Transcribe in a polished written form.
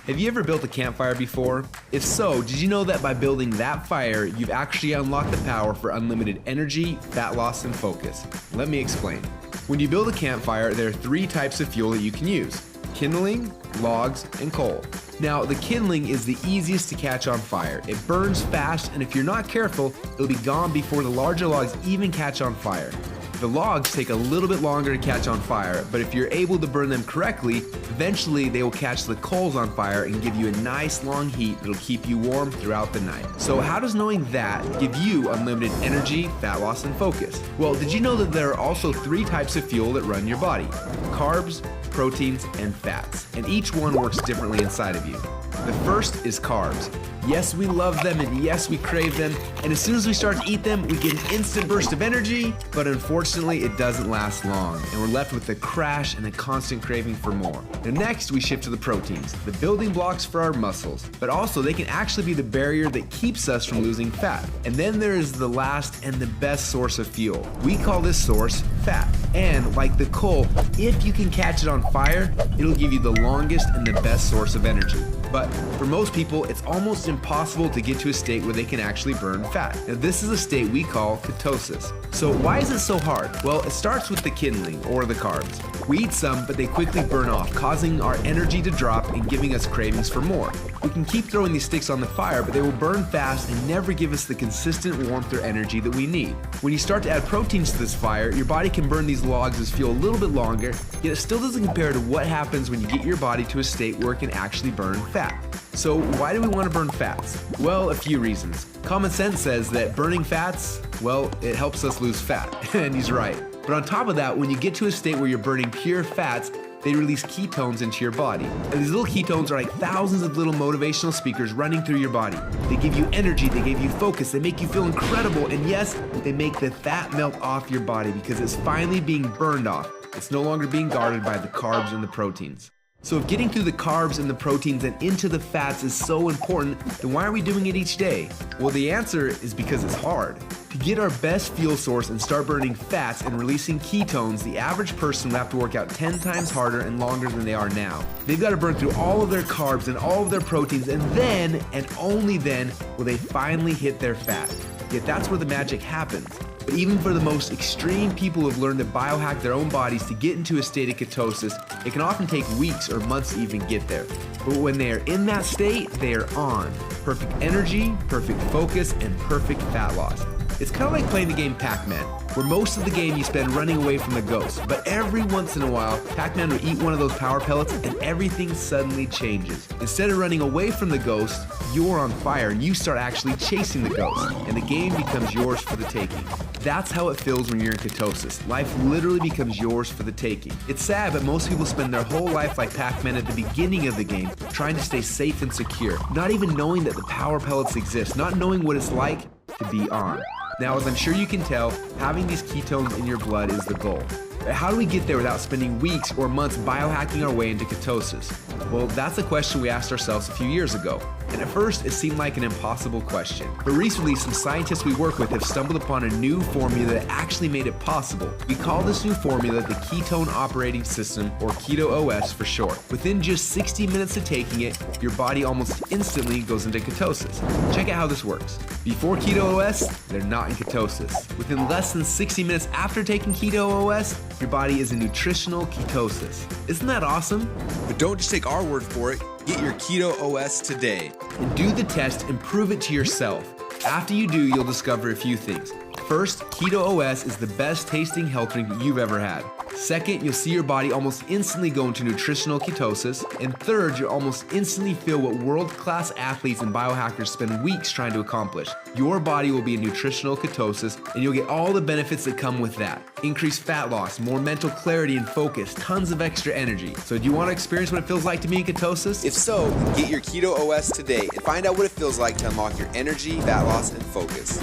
Have you ever built a campfire before? If so, did you know that by building that fire, you've actually unlocked the power for unlimited energy, fat loss, and focus? Let me explain. When you build a campfire, there are 3 types of fuel that you can use: kindling, logs, and coal. Now, the kindling is the easiest to catch on fire. It burns fast, and if you're not careful, it'll be gone before the larger logs even catch on fire. The logs take a little bit longer to catch on fire, but if you're able to burn them correctly, eventually they will catch the coals on fire and give you a nice long heat that'll keep you warm throughout the night. So how does knowing that give you unlimited energy, fat loss, and focus? Well, did you know that there are also 3 types of fuel that run your body? Carbs, proteins, and fats, and each one works differently inside of you. The first is carbs. Yes, we love them, and yes, we crave them, and as soon as we start to eat them, we get an instant burst of energy, but unfortunately, it doesn't last long, and we're left with a crash and a constant craving for more. And next, we shift to the proteins, the building blocks for our muscles, but also they can actually be the barrier that keeps us from losing fat. And then there is the last and the best source of fuel. We call this source fat. And like the coal, if you can catch it on fire, it'll give you the longest and the best source of energy. But for most people, it's almost impossible to get to a state where they can actually burn fat. Now, this is a state we call ketosis. So why is it so hard? Well, it starts with the kindling, or the carbs. We eat some, but they quickly burn off, causing our energy to drop and giving us cravings for more. We can keep throwing these sticks on the fire, but they will burn fast and never give us the consistent warmth or energy that we need. When you start to add proteins to this fire, your body can burn these logs as fuel a little bit longer, yet it still doesn't compare to what happens when you get your body to a state where it can actually burn fat. So why do we want to burn fats? Well, a few reasons. Common sense says that burning fats, well, it helps us lose fat, and he's right. But on top of that, when you get to a state where you're burning pure fats, they release ketones into your body. And these little ketones are like thousands of little motivational speakers running through your body. They give you energy, they give you focus, they make you feel incredible, and yes, they make the fat melt off your body because it's finally being burned off. It's no longer being guarded by the carbs and the proteins. So if getting through the carbs and the proteins and into the fats is so important, then why are we doing it each day? Well, the answer is because it's hard. To get our best fuel source and start burning fats and releasing ketones, the average person will have to work out 10 times harder and longer than they are now. They've got to burn through all of their carbs and all of their proteins, and then, and only then, will they finally hit their fat. Yet that's where the magic happens. But even for the most extreme people who have learned to biohack their own bodies to get into a state of ketosis, it can often take weeks or months to even get there. But when they are in that state, they are on. Perfect energy, perfect focus, and perfect fat loss. It's kind of like playing the game Pac-Man, where most of the game you spend running away from the ghost, but every once in a while, Pac-Man will eat one of those power pellets and everything suddenly changes. Instead of running away from the ghost, you're on fire and you start actually chasing the ghost, and the game becomes yours for the taking. That's how it feels when you're in ketosis. Life literally becomes yours for the taking. It's sad, but most people spend their whole life like Pac-Man at the beginning of the game, trying to stay safe and secure, not even knowing that the power pellets exist, not knowing what it's like to be on. Now, as I'm sure you can tell, having these ketones in your blood is the goal. But how do we get there without spending weeks or months biohacking our way into ketosis? Well, that's a question we asked ourselves a few years ago. And at first, it seemed like an impossible question. But recently, some scientists we work with have stumbled upon a new formula that actually made it possible. We call this new formula the Ketone Operating System, or Keto OS for short. Within just 60 minutes of taking it, your body almost instantly goes into ketosis. Check out how this works. Before Keto OS, they're not in ketosis. Within less than 60 minutes after taking Keto OS, your body is in nutritional ketosis. Isn't that awesome? But don't just take our word for it. Get your Keto OS today and do the test and prove it to yourself. After you do, you'll discover a few things. First, Keto OS is the best tasting health drink you've ever had. Second, you'll see your body almost instantly go into nutritional ketosis. And third, you'll almost instantly feel what world-class athletes and biohackers spend weeks trying to accomplish. Your body will be in nutritional ketosis, and you'll get all the benefits that come with that. Increased fat loss, more mental clarity and focus, tons of extra energy. So do you want to experience what it feels like to be in ketosis? If so, get your Keto OS today and find out what it feels like to unlock your energy, fat loss, and focus.